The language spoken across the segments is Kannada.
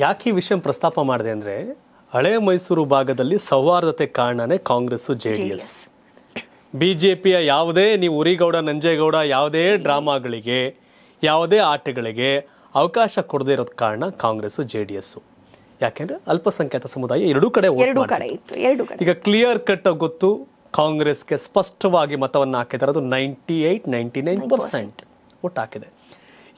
ಯಾಕೆ ಈ ವಿಷಯ ಪ್ರಸ್ತಾಪ ಮಾಡಿದೆ ಅಂದ್ರೆ ಹಳೆ ಮೈಸೂರು ಭಾಗದಲ್ಲಿ ಸೌಹಾರ್ದತೆ ಕಾರಣನೇ ಕಾಂಗ್ರೆಸ್ ಜೆಡಿಎಸ್. ಬಿಜೆಪಿಯ ಯಾವುದೇ ನೀವು ಉರಿಗೌಡ ನಂಜೇಗೌಡ ಯಾವುದೇ ಡ್ರಾಮಾಗಳಿಗೆ ಯಾವುದೇ ಆಟಗಳಿಗೆ ಅವಕಾಶ ಕೊಡದೇ ಇರೋದ್ ಕಾರಣ ಕಾಂಗ್ರೆಸ್ ಜೆಡಿಎಸ್. ಯಾಕೆಂದ್ರೆ ಅಲ್ಪಸಂಖ್ಯಾತ ಸಮುದಾಯ ಎರಡೂ ಕಡೆ ಈಗ ಕ್ಲಿಯರ್ ಕಟ್ ಗೊತ್ತು. ಕಾಂಗ್ರೆಸ್ಗೆ ಸ್ಪಷ್ಟವಾಗಿ ಮತವನ್ನು ಹಾಕಿದ್ದಾರೆ. ಅದು 98-99% ಓಟ್ ಹಾಕಿದೆ.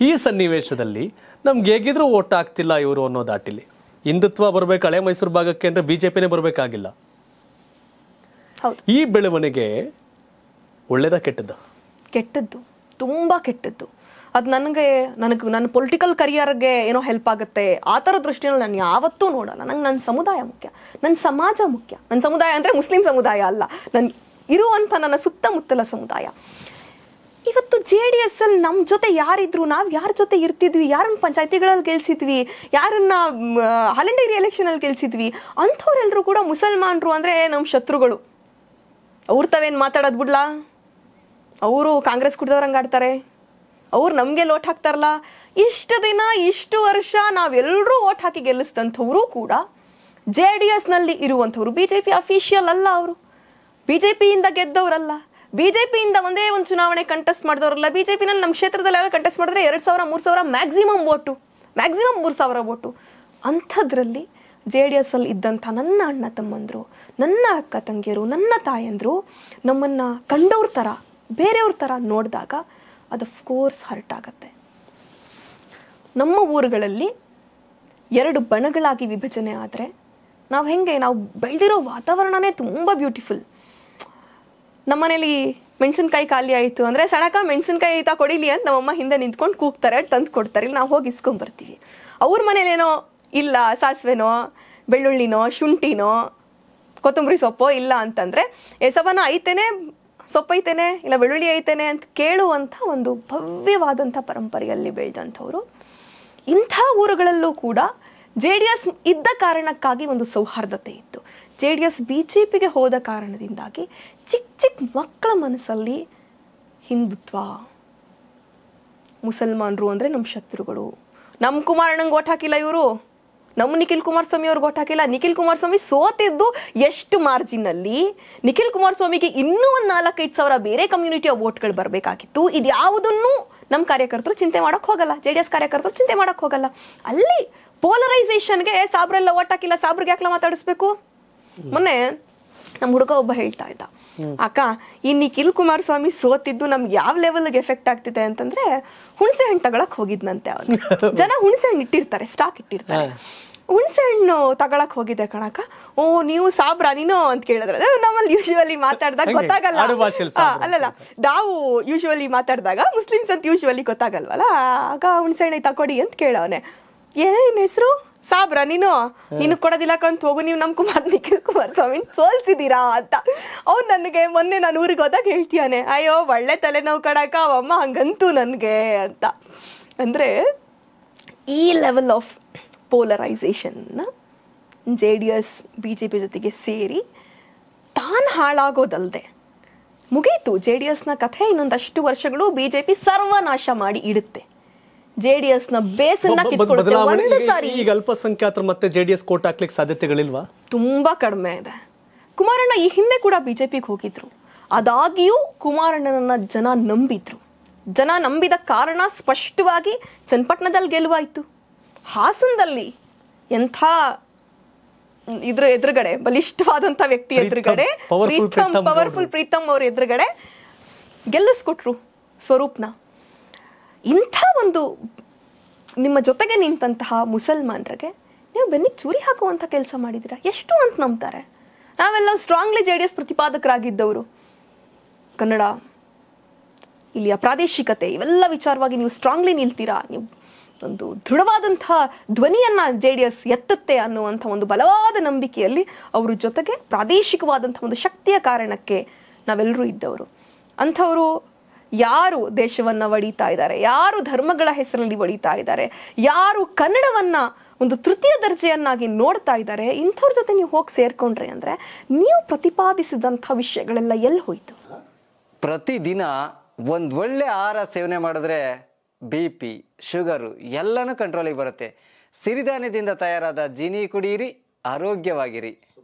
ಈ ಸನ್ನಿವೇಶದಲ್ಲಿ ನಮ್ಗೆ ಹೇಗಿದ್ರು ಓಟ್ ಆಗ್ತಿಲ್ಲ ಇವರು ಅನ್ನೋ ದಾಟಿಲಿ ಹಿಂದುತ್ವ ಬರ್ಬೇಕು ಹಳೆ ಮೈಸೂರು ಭಾಗಕ್ಕೆ ಅಂದ್ರೆ ಬಿಜೆಪಿನೇ ಬರ್ಬೇಕಾಗಿಲ್ಲ. ಈ ಬೆಳವಣಿಗೆ ಒಳ್ಳೇದ ಕೆಟ್ಟದ್ದು? ಕೆಟ್ಟದ್ದು, ತುಂಬಾ ಕೆಟ್ಟದ್ದು. ಅದು ನನ್ನ ಪೊಲಿಟಿಕಲ್ ಕರಿಯರ್ಗೆ ಏನೋ ಹೆಲ್ಪ್ ಆಗುತ್ತೆ ಆ ಥರ ದೃಷ್ಟಿಯಲ್ಲಿ ನಾನು ಯಾವತ್ತೂ ನೋಡಲ್ಲ. ನಂಗೆ ನನ್ನ ಸಮುದಾಯ ಮುಖ್ಯ, ನನ್ನ ಸಮಾಜ ಮುಖ್ಯ. ನನ್ನ ಸಮುದಾಯ ಅಂದರೆ ಮುಸ್ಲಿಂ ಸಮುದಾಯ ಅಲ್ಲ, ನನ್ನ ಇರುವಂಥ ನನ್ನ ಸುತ್ತಮುತ್ತಲ ಸಮುದಾಯ. ಇವತ್ತು JDS ಅಲ್ಲಿ ನಮ್ಮ ಜೊತೆ ಯಾರಿದ್ರು, ನಾವು ಯಾರ ಜೊತೆ ಇರ್ತಿದ್ವಿ, ಯಾರನ್ನ ಪಂಚಾಯತಿಗಳಲ್ಲಿ ಗೆಲ್ಸಿದ್ವಿ, ಯಾರನ್ನ ಹಾಲ್ ಇಂಡಿಯಾ ಎಲೆಕ್ಷನಲ್ಲಿ ಗೆಲ್ಸಿದ್ವಿ, ಅಂಥವ್ರೆಲ್ಲರೂ ಕೂಡ ಮುಸಲ್ಮಾನರು ಅಂದರೆ ನಮ್ಮ ಶತ್ರುಗಳು. ಅವ್ರ ತಾವೇನು ಮಾತಾಡೋದು ಬಿಡ್ಲಾ, ಅವರು ಕಾಂಗ್ರೆಸ್ ಕುಡ್ದವ್ರಂಗೆ ಆಡ್ತಾರೆ, ಅವ್ರು ನಮಗೆ ಓಟ್ ಹಾಕ್ತಾರಲ್ಲ. ಇಷ್ಟು ದಿನ ಇಷ್ಟು ವರ್ಷ ನಾವೆಲ್ಲರೂ ಓಟ್ ಹಾಕಿ ಗೆಲ್ಲಿಸಿದಂಥವರು ಕೂಡ JDSನಲ್ಲಿ ಇರುವಂಥವ್ರು. BJP ಅಫಿಷಿಯಲ್ ಅಲ್ಲ, ಅವರು BJPಯಿಂದ ಗೆದ್ದವರಲ್ಲ, BJPಯಿಂದ ಒಂದೇ ಒಂದು ಚುನಾವಣೆ ಕಂಟೆಸ್ಟ್ ಮಾಡಿದವರಲ್ಲ. BJPನಲ್ಲಿ ನಮ್ಮ ಕ್ಷೇತ್ರದಲ್ಲಿ ಯಾರು ಕಂಟೆಸ್ಟ್ ಮಾಡಿದ್ರೆ 2,000-3,000 ಮ್ಯಾಕ್ಸಿಮಮ್ ವೋಟು, ಮ್ಯಾಕ್ಸಿಮಮ್ 3,000 ವೋಟು. ಅಂಥದ್ರಲ್ಲಿ JDS ಅಲ್ಲಿ ಇದ್ದಂಥ ನನ್ನ ಅಣ್ಣ ತಮ್ಮಂದರು, ನನ್ನ ಅಕ್ಕ ತಂಗಿಯರು, ನನ್ನ ತಾಯಂದರು ನಮ್ಮನ್ನು ಕಂಡವ್ರ ಥರ ಬೇರೆಯವ್ರ ಥರ ನೋಡಿದಾಗ ಅದು ಅಫ್ಕೋರ್ಸ್ ಹರ್ಟ್ ಆಗುತ್ತೆ. ನಮ್ಮ ಊರುಗಳಲ್ಲಿ 2 ಬಣಗಳಾಗಿ ವಿಭಜನೆ ಆದರೆ ನಾವು ಬೆಳೆದಿರೋ ವಾತಾವರಣನೇ ತುಂಬ ಬ್ಯೂಟಿಫುಲ್. ನಮ್ಮನೇಲಿ ಮೆಣಸಿನ್ಕಾಯಿ ಖಾಲಿ ಆಯಿತು ಅಂದರೆ ಸಣಕ ಮೆಣಸಿನ್ಕಾಯಿ ಐತಾ ಕೊಡಿಲಿ ಅಂತ ನಮ್ಮಮ್ಮ ಹಿಂದೆ ನಿಂತ್ಕೊಂಡು ಕೂಗ್ತಾರೆ, ತಂದು ಕೊಡ್ತಾರೆ, ಇಲ್ಲಿ ನಾವು ಹೋಗಿ ಇಸ್ಕೊಂಬರ್ತೀವಿ. ಅವ್ರ ಮನೇಲೇನೋ ಇಲ್ಲ ಸಾಸಿವೆನೋ ಬೆಳ್ಳುಳ್ಳಿನೋ ಶುಂಠಿನೋ ಕೊತ್ತಂಬರಿ ಸೊಪ್ಪೋ ಇಲ್ಲ ಅಂತಂದರೆ ಎಸವನ ಐತೇನೆ, ಸೊಪ್ಪು ಐತೇನೆ, ಇಲ್ಲ ಬೆಳ್ಳುಳ್ಳಿ ಐತೇನೆ ಅಂತ ಕೇಳುವಂಥ ಒಂದು ಭವ್ಯವಾದಂಥ ಪರಂಪರೆಯಲ್ಲಿ ಬೆಳೆದಂಥವ್ರು. ಇಂಥ ಊರುಗಳಲ್ಲೂ ಕೂಡ JDS ಇದ್ದ ಕಾರಣಕ್ಕಾಗಿ ಒಂದು ಸೌಹಾರ್ದತೆ ಇತ್ತು. JDS BJPಗೆ ಹೋದ ಕಾರಣದಿಂದಾಗಿ ಚಿಕ್ಕ ಚಿಕ್ಕ ಮಕ್ಕಳ ಮನಸ್ಸಲ್ಲಿ ಹಿಂದುತ್ವ, ಮುಸಲ್ಮಾನರು ಅಂದರೆ ನಮ್ಮ ಶತ್ರುಗಳು, ನಮ್ಮ ಕುಮಾರಣ್ಣಂಗೆ ಓಟ್ ಹಾಕಿಲ್ಲ ಇವರು, ನಮ್ಮ ನಿಖಿಲ್ ಕುಮಾರಸ್ವಾಮಿ ಅವ್ರಿಗೆ ಓಟ್ ಹಾಕಿಲ್ಲ. ನಿಖಿಲ್ ಕುಮಾರಸ್ವಾಮಿ ಸೋತಿದ್ದು ಎಷ್ಟು ಮಾರ್ಜಿನಲ್ಲಿ, ನಿಖಿಲ್ ಕುಮಾರಸ್ವಾಮಿಗೆ ಇನ್ನೂ ಒಂದು 4-5 ಸಾವಿರ ಬೇರೆ ಕಮ್ಯುನಿಟಿಯ ವೋಟ್ಗಳು ಬರಬೇಕಾಗಿತ್ತು. ಇದು ಯಾವುದನ್ನು ನಮ್ಮ ಕಾರ್ಯಕರ್ತರು ಚಿಂತೆ ಮಾಡೋಕ್ಕೆ ಹೋಗಲ್ಲ, JDS ಕಾರ್ಯಕರ್ತರು ಚಿಂತೆ ಮಾಡೋಕ್ಕೆ ಹೋಗಲ್ಲ. ಅಲ್ಲಿ ಪೋಲರೈಸೇಷನ್ಗೆ ಸಾಬ್ರೆಲ್ಲ ಓಟ್ ಹಾಕಿಲ್ಲ, ಸಾಬ್ರಿಗೆ ಯಾಕಲ ಮಾತಾಡಿಸ್ಬೇಕು? ಮೊನ್ನೆ ನಮ್ಮ ಹುಡುಗ ಒಬ್ಬ ಹೇಳ್ತಾ ಇದ್ದ, ಅಕ್ಕ ಈ ನಿಖಿಲ್ ಕುಮಾರಸ್ವಾಮಿ ಸೋತಿದ್ದು ನಮ್ಗೆ ಯಾವ ಲೆವೆಲ್ಗೆ ಎಫೆಕ್ಟ್ ಆಗ್ತಿದೆ ಅಂತಂದ್ರೆ ಹುಣಸೆ ಹಣ್ಣು ತಗೊಳಕ್ ಹೋಗಿದ್ನಂತೆ. ಅವ್ರು ಜನ ಹುಣಸೆ ಹಣ್ಣು ಇಟ್ಟಿರ್ತಾರೆ, ಸ್ಟಾಕ್ ಇಟ್ಟಿರ್ತಾರೆ. ಹುಣಸೆ ಹಣ್ಣು ತಗೊಳಕ್ ಹೋಗಿದ್ದೆ ಕಣಕ, ಓ ನೀವು ಸಾಬ್ರಾ ನೀನು ಅಂತ ಕೇಳಿದ್ರೆ ನಮ್ಮಲ್ಲಿ ಯೂಶುವಲಿ ಮಾತಾಡಿದಾಗ ಗೊತ್ತಾಗಲ್ಲ. ಅಲ್ಲಲ್ಲ, ನಾವು ಯೂಶುವಲಿ ಮಾತಾಡಿದಾಗ ಮುಸ್ಲಿಮ್ಸ್ ಅಂತ ಯೂಶುವಲಿ ಗೊತ್ತಾಗಲ್ವಲ್ಲ, ಆಗ ಹುಣಸೆ ಹಣ್ಣು ತಕೊಡಿ ಅಂತ ಕೇಳವನೆ. ಏನೇನ್ ಹೆಸರು ಸಾಬ್ರಾ ನೀನು ಕೊಡೋದಿಲ್ಲಕ್ಕಂತ ಹೋಗು, ನೀವು ನಮ್ಮ ನಿಖಿಲ್ ಕುಮಾರಸ್ವಾಮಿ ಸೋಲ್ಸಿದೀರಾ ಅಂತ. ಅವ್ನು ನನಗೆ ಮೊನ್ನೆ ನಾನು ಊರಿಗೆ ಹೋದಾಗ ಹೇಳ್ತೀಯಾನೆ, ಅಯ್ಯೋ ಒಳ್ಳೆ ತಲೆನೋವು ಕಡಕ ಅವಮ್ಮ ಹಂಗಂತೂ ನನಗೆ ಅಂತ. ಅಂದರೆ ಈ ಲೆವೆಲ್ ಆಫ್ ಪೋಲರೈಸೇಷನ್ನ JDS BJP ಜೊತೆಗೆ ಸೇರಿ ತಾನು ಹಾಳಾಗೋದಲ್ಲದೆ ಮುಗೀತು. JDSನ ಕಥೆ ಇನ್ನೊಂದಷ್ಟು ವರ್ಷಗಳು BJP ಸರ್ವನಾಶ ಮಾಡಿ ಇಡುತ್ತೆ. JDSನ ಬೇಸನ್ನ ಕಿತ್ಕೊಳ್ಳುತ್ತೆ ಒಂದು ಸಾರಿ. ಈಗ ಅಲ್ಪಸಂಖ್ಯಾತರು ಮತ್ತೆ JDS ಕೋಟ್ ಹಾಕ್ಲಿಕ್ಕೆ ಸಾಧ್ಯತೆಗಳಿಲ್ವಾ? ತುಂಬಾ ಕಡಿಮೆ ಇದೆ. ಕುಮಾರಣ್ಣ ಈ ಹಿಂದೆ ಕೂಡ BJPಗೆ ಹೋಗಿದ್ರು, ಅದಾಗಿಯೂ ಕುಮಾರಣ್ಣನನ್ನ ಜನ ನಂಬಿದ್ರು. ಜನ ನಂಬಿದ ಕಾರಣ ಸ್ಪಷ್ಟವಾಗಿ ಚನ್ನಪಟ್ಟಣದಲ್ಲಿ ಗೆಲುವಾಯಿತು, ಹಾಸನದಲ್ಲಿ ಎಂಥ ಇದ್ರ ಎದುರುಗಡೆ ಬಲಿಷ್ಠವಾದಂಥ ವ್ಯಕ್ತಿ ಎದುರುಗಡೆ ಪವರ್ಫುಲ್ ಪ್ರೀತಮ್ ಅವ್ರ ಎದುರುಗಡೆ ಗೆಲ್ಲಿಸ್ಕೊಟ್ರು ಸ್ವರೂಪ್ನ. ಇಂಥ ಒಂದು ನಿಮ್ಮ ಜೊತೆಗೆ ನಿಂತಹ ಮುಸಲ್ಮಾನರಿಗೆ ನೀವು ಬೆನ್ನಿಗೆ ಚೂರಿ ಹಾಕುವಂಥ ಕೆಲಸ ಮಾಡಿದ್ದೀರಾ, ಎಷ್ಟು ಅಂತ ನಂಬ್ತಾರೆ? ನಾವೆಲ್ಲ ಸ್ಟ್ರಾಂಗ್ಲಿ JDS ಪ್ರತಿಪಾದಕರಾಗಿದ್ದವರು. ಕನ್ನಡ, ಇಲ್ಲಿಯ ಪ್ರಾದೇಶಿಕತೆ ಇವೆಲ್ಲ ವಿಚಾರವಾಗಿ ನೀವು ಸ್ಟ್ರಾಂಗ್ಲಿ ನಿಲ್ತೀರಾ, ನೀವು ಒಂದು ದೃಢವಾದಂಥ ಧ್ವನಿಯನ್ನ JDS ಎತ್ತುತ್ತೆ ಅನ್ನುವಂಥ ಒಂದು ಬಲವಾದ ನಂಬಿಕೆಯಲ್ಲಿ ಅವ್ರ ಜೊತೆಗೆ ಪ್ರಾದೇಶಿಕವಾದಂಥ ಒಂದು ಶಕ್ತಿಯ ಕಾರಣಕ್ಕೆ ನಾವೆಲ್ಲರೂ ಇದ್ದವರು. ಅಂಥವರು ಯಾರು ದೇಶವನ್ನ ಒಡಿತಾ ಇದ್ದಾರೆ, ಯಾರು ಧರ್ಮಗಳ ಹೆಸರಲ್ಲಿ ಒಡಿತಾ ಇದ್ದಾರೆ, ಯಾರು ಕನ್ನಡವನ್ನ ಒಂದು ತೃತೀಯ ದರ್ಜೆಯನ್ನಾಗಿ ನೋಡ್ತಾ ಇದ್ದಾರೆ, ಇಂಥವ್ರ ಜೊತೆ ನೀವು ಹೋಗಿ ಸೇರ್ಕೊಂಡ್ರಿ ಅಂದ್ರೆ ನೀವು ಪ್ರತಿಪಾದಿಸಿದಂಥ ವಿಷಯಗಳೆಲ್ಲ ಎಲ್ಲಿ ಹೋಯ್ತು? ಪ್ರತಿದಿನ ಒಂದ್ ಒಳ್ಳೆ ಆಹಾರ ಸೇವನೆ ಮಾಡಿದ್ರೆ BP, ಶುಗರು ಎಲ್ಲನೂ ಕಂಟ್ರೋಲಿಗೆ ಬರುತ್ತೆ. ಸಿರಿಧಾನ್ಯದಿಂದ ತಯಾರಾದ ಜೀನಿ ಕುಡಿಯಿರಿ, ಆರೋಗ್ಯವಾಗಿರಿ.